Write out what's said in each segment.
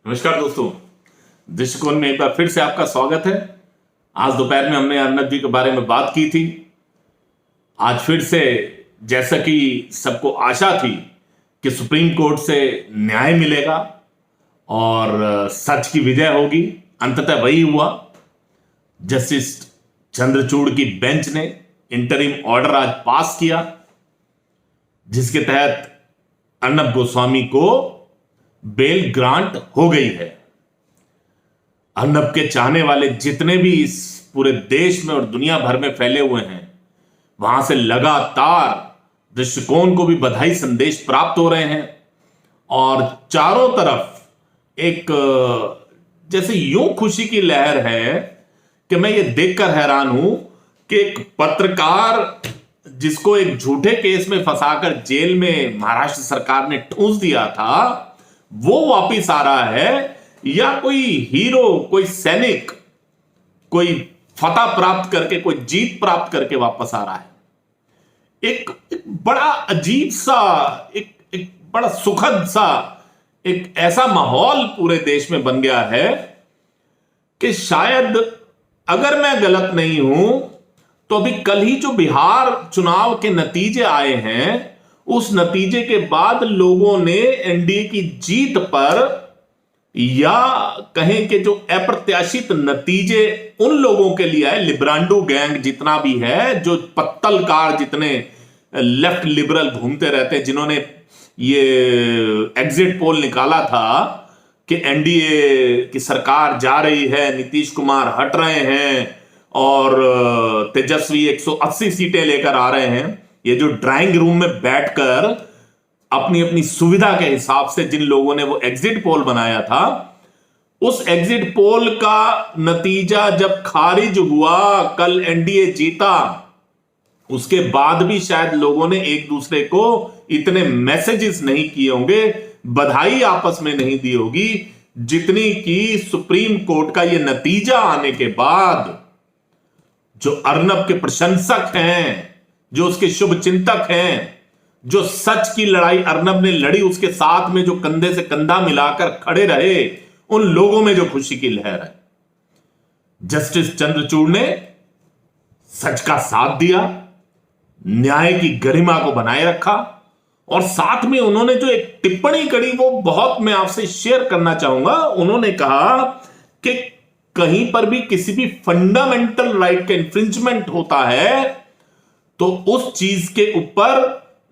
नमस्कार दोस्तों, दृष्टिकोण में एक बार फिर से आपका स्वागत है। आज दोपहर में हमने अर्नब जी के बारे में बात की थी। आज फिर से जैसा कि सबको आशा थी कि सुप्रीम कोर्ट से न्याय मिलेगा और सच की विजय होगी, अंततः वही हुआ। जस्टिस चंद्रचूड़ की बेंच ने इंटरिम ऑर्डर आज पास किया, जिसके तहत अर्नब गोस्वामी को बेल ग्रांट हो गई है। अर्नब के चाहने वाले जितने भी इस पूरे देश में और दुनिया भर में फैले हुए हैं, वहां से लगातार दृष्टिकोण को भी बधाई संदेश प्राप्त हो रहे हैं और चारों तरफ एक जैसे यूं खुशी की लहर है कि मैं ये देखकर हैरान हूं कि एक पत्रकार जिसको एक झूठे केस में फंसाकर जेल में महाराष्ट्र सरकार ने ठूंस दिया था, वो वापिस आ रहा है, या कोई हीरो, कोई सैनिक, कोई फतह प्राप्त करके, कोई जीत प्राप्त करके वापस आ रहा है। एक बड़ा अजीब सा, एक बड़ा सुखद सा, एक ऐसा माहौल पूरे देश में बन गया है कि शायद अगर मैं गलत नहीं हूं तो अभी कल ही जो बिहार चुनाव के नतीजे आए हैं, उस नतीजे के बाद लोगों ने एनडीए की जीत पर, या कहें कि जो अप्रत्याशित नतीजे उन लोगों के लिए आए, लिब्रांडो गैंग जितना भी है, जो पत्तलकार जितने लेफ्ट लिबरल घूमते रहते हैं, जिन्होंने ये एग्जिट पोल निकाला था कि एनडीए की सरकार जा रही है, नीतीश कुमार हट रहे हैं और तेजस्वी 180 सीटें लेकर आ रहे हैं। ये जो ड्राइंग रूम में बैठकर अपनी अपनी सुविधा के हिसाब से जिन लोगों ने वो एग्जिट पोल बनाया था, उस एग्जिट पोल का नतीजा जब खारिज हुआ, कल एनडीए जीता, उसके बाद भी शायद लोगों ने एक दूसरे को इतने मैसेजेस नहीं किए होंगे, बधाई आपस में नहीं दी होगी, जितनी कि सुप्रीम कोर्ट का ये नतीजा आने के बाद जो अर्नब के प्रशंसक हैं, जो उसके शुभ चिंतक हैं, जो सच की लड़ाई अर्नब ने लड़ी, उसके साथ में जो कंधे से कंधा मिलाकर खड़े रहे, उन लोगों में जो खुशी की लहर है। जस्टिस चंद्रचूड़ ने सच का साथ दिया, न्याय की गरिमा को बनाए रखा, और साथ में उन्होंने जो एक टिप्पणी करी वो बहुत मैं आपसे शेयर करना चाहूंगा। उन्होंने कहा कि कहीं पर भी किसी भी फंडामेंटल राइट का इंफ्रिंजमेंट होता है तो उस चीज के ऊपर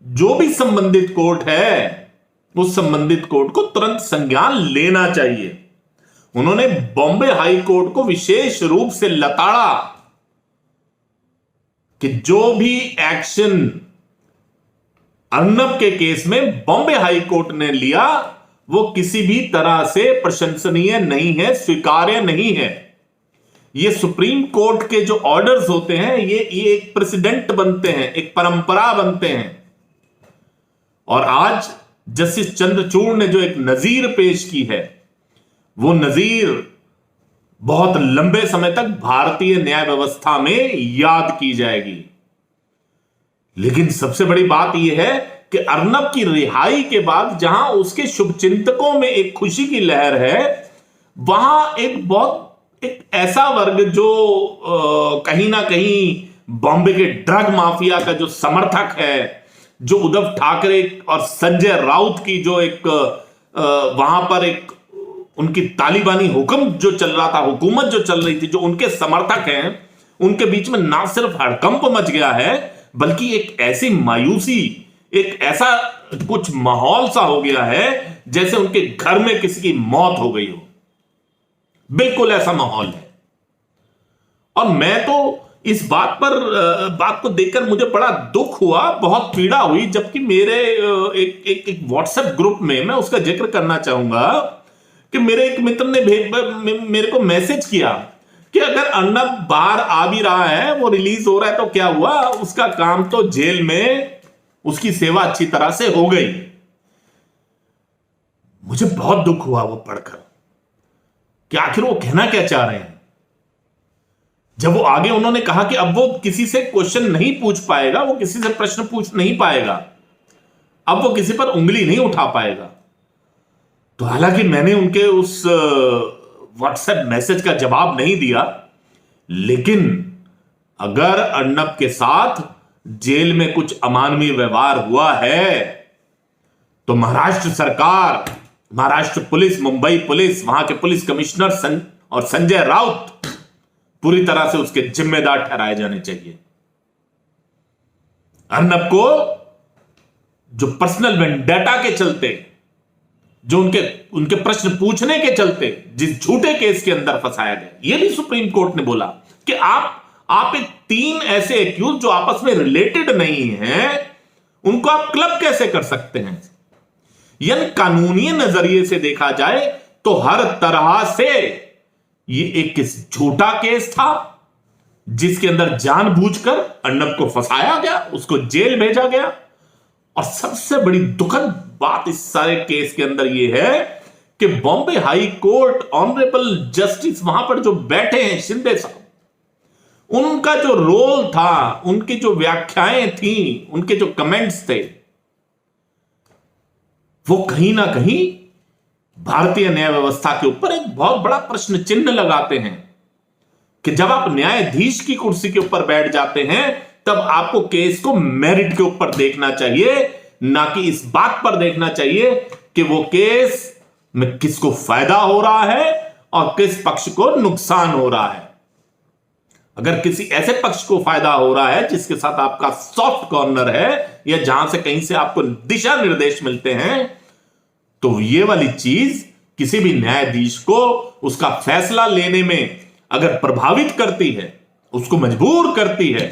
जो भी संबंधित कोर्ट है, उस संबंधित कोर्ट को तुरंत संज्ञान लेना चाहिए। उन्होंने बॉम्बे हाई कोर्ट को विशेष रूप से लताड़ा कि जो भी एक्शन अर्नब के केस में बॉम्बे हाई कोर्ट ने लिया, वो किसी भी तरह से प्रशंसनीय नहीं है, स्वीकार्य नहीं है। ये सुप्रीम कोर्ट के जो ऑर्डर्स होते हैं, ये एक प्रेसिडेंट बनते हैं, एक परंपरा बनते हैं। और आज जस्टिस चंद्रचूड़ ने जो एक नजीर पेश की है, वो नजीर बहुत लंबे समय तक भारतीय न्याय व्यवस्था में याद की जाएगी। लेकिन सबसे बड़ी बात यह है कि अर्नब की रिहाई के बाद जहां उसके शुभचिंतकों में एक खुशी की लहर है, वहां एक ऐसा वर्ग जो कहीं ना कहीं बॉम्बे के ड्रग माफिया का जो समर्थक है, जो उद्धव ठाकरे और संजय राउत की जो एक वहां पर एक उनकी तालिबानी हुक्म जो चल रहा था, हुकूमत जो चल रही थी, जो उनके समर्थक हैं, उनके बीच में ना सिर्फ हड़कंप मच गया है, बल्कि एक ऐसी मायूसी, एक ऐसा कुछ माहौल सा हो गया है जैसे उनके घर में किसी की मौत हो गई हो। बिल्कुल ऐसा माहौल है। और मैं तो इस बात को देखकर मुझे बड़ा दुख हुआ, बहुत पीड़ा हुई, जबकि मेरे एक व्हाट्सएप ग्रुप में, मैं उसका जिक्र करना चाहूंगा कि मेरे एक मित्र ने मेरे को मैसेज किया कि अगर अर्नब बाहर आ भी रहा है, वो रिलीज हो रहा है, तो क्या हुआ, उसका काम तो जेल में उसकी सेवा अच्छी तरह से हो गई। मुझे बहुत दुख हुआ वो पढ़कर कि आखिर वो कहना क्या चाह रहे हैं। जब वो आगे उन्होंने कहा कि अब वो किसी से क्वेश्चन नहीं पूछ पाएगा, वो किसी से प्रश्न पूछ नहीं पाएगा, अब वो किसी पर उंगली नहीं उठा पाएगा, तो हालांकि मैंने उनके उस व्हाट्सएप मैसेज का जवाब नहीं दिया, लेकिन अगर अर्नब के साथ जेल में कुछ अमानवीय व्यवहार हुआ है तो महाराष्ट्र सरकार, महाराष्ट्र पुलिस, मुंबई पुलिस, वहां के पुलिस कमिश्नर और संजय राउत पूरी तरह से उसके जिम्मेदार ठहराए जाने चाहिए। अर्नब को जो पर्सनल वेंडेटा के चलते, जो उनके प्रश्न पूछने के चलते जिस झूठे केस के अंदर फंसाया गया, यह भी सुप्रीम कोर्ट ने बोला कि आप एक 3 ऐसे एक्यूज जो आपस में रिलेटेड नहीं हैं, उनको आप क्लब कैसे कर सकते हैं। यानी कानूनी नजरिए से देखा जाए तो हर तरह से ये एक झूठा केस था जिसके अंदर जानबूझकर अर्नब को फंसाया गया, उसको जेल भेजा गया। और सबसे बड़ी दुखद बात इस सारे केस के अंदर यह है कि Bombay high court honourable justice वहां पर जो बैठे हैं शिंदे साहब, उनका जो रोल था, उनकी जो व्याख्याएं थी, उनके जो कमेंट्स थे, वो कहीं ना कहीं भारतीय न्याय व्यवस्था के ऊपर एक बहुत बड़ा प्रश्न चिन्ह लगाते हैं कि जब आप न्यायाधीश की कुर्सी के ऊपर बैठ जाते हैं तब आपको केस को मेरिट के ऊपर देखना चाहिए, ना कि इस बात पर देखना चाहिए कि वो केस में किसको फायदा हो रहा है और किस पक्ष को नुकसान हो रहा है। अगर किसी ऐसे पक्ष को फायदा हो रहा है जिसके साथ आपका सॉफ्ट कॉर्नर है या जहां से कहीं से आपको दिशा निर्देश मिलते हैं, तो ये वाली चीज किसी भी न्यायाधीश को उसका फैसला लेने में अगर प्रभावित करती है, उसको मजबूर करती है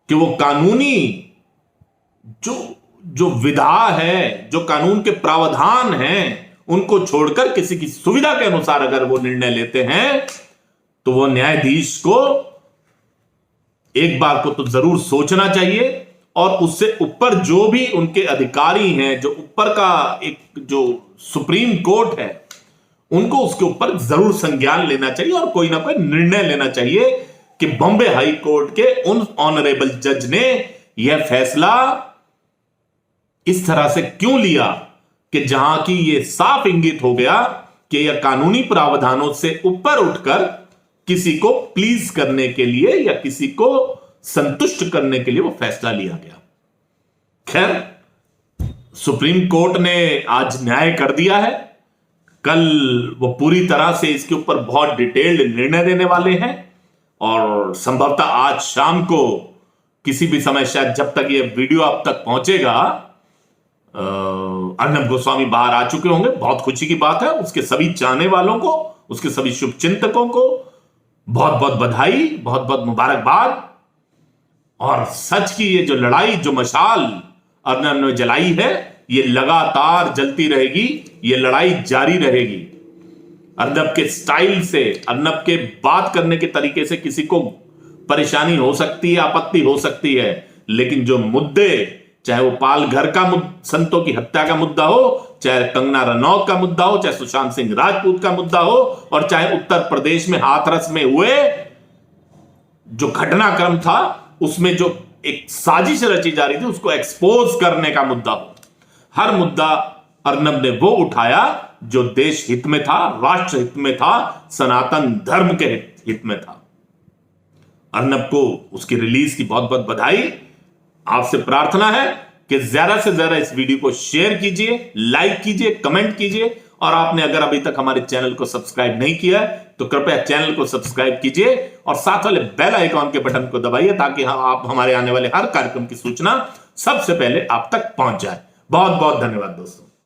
कि वो कानूनी जो विधा है, जो कानून के प्रावधान हैं, उनको छोड़कर किसी की सुविधा के अनुसार अगर वो निर्णय लेते हैं, तो वो न्यायाधीश को एक बार को तो जरूर सोचना चाहिए और उससे ऊपर जो भी उनके अधिकारी हैं, जो ऊपर का एक जो सुप्रीम कोर्ट है, उनको उसके ऊपर जरूर संज्ञान लेना चाहिए और कोई ना कोई निर्णय लेना चाहिए कि बॉम्बे हाई कोर्ट के उन ऑनरेबल जज ने यह फैसला इस तरह से क्यों लिया कि जहां की यह साफ इंगित हो गया कि यह कानूनी प्रावधानों से ऊपर उठकर किसी को प्लीज करने के लिए या किसी को संतुष्ट करने के लिए वो फैसला लिया गया। खैर, सुप्रीम कोर्ट ने आज न्याय कर दिया है। कल वो पूरी तरह से इसके ऊपर बहुत डिटेल्ड निर्णय देने वाले हैं और संभवतः आज शाम को किसी भी समय, शायद जब तक ये वीडियो आप तक पहुंचेगा, अर्नब गोस्वामी बाहर आ चुके होंगे। बहुत खुशी की बात है। उसके सभी चाहने वालों को, उसके सभी शुभचिंतकों को बहुत बहुत बधाई, बहुत बहुत मुबारकबाद। और सच की ये जो लड़ाई, जो मशाल अर्नब ने जलाई है, ये लगातार जलती रहेगी, ये लड़ाई जारी रहेगी। अर्नब के स्टाइल से, अर्नब के बात करने के तरीके से किसी को परेशानी हो सकती है, आपत्ति हो सकती है, लेकिन जो मुद्दे, चाहे वो पाल घर का संतों की हत्या का मुद्दा हो, चाहे कंगना रनौत का मुद्दा हो, चाहे सुशांत सिंह राजपूत का मुद्दा हो, और चाहे उत्तर प्रदेश में हाथरस में हुए जो घटनाक्रम था, उसमें जो एक साजिश रची जा रही थी, उसको एक्सपोज करने का मुद्दा हो, हर मुद्दा अर्नब ने वो उठाया जो देश हित में था, राष्ट्र हित में था, सनातन धर्म के हित में था। अर्नब को उसकी रिलीज की बहुत बहुत बधाई। आपसे प्रार्थना है कि ज्यादा से ज्यादा इस वीडियो को शेयर कीजिए, लाइक कीजिए, कमेंट कीजिए, और आपने अगर अभी तक हमारे चैनल को सब्सक्राइब नहीं किया तो कृपया चैनल को सब्सक्राइब कीजिए और साथ वाले बेल आइकॉन के बटन को दबाइए ताकि आप हमारे आने वाले हर कार्यक्रम की सूचना सबसे पहले आप तक पहुंच जाए। बहुत बहुत धन्यवाद दोस्तों।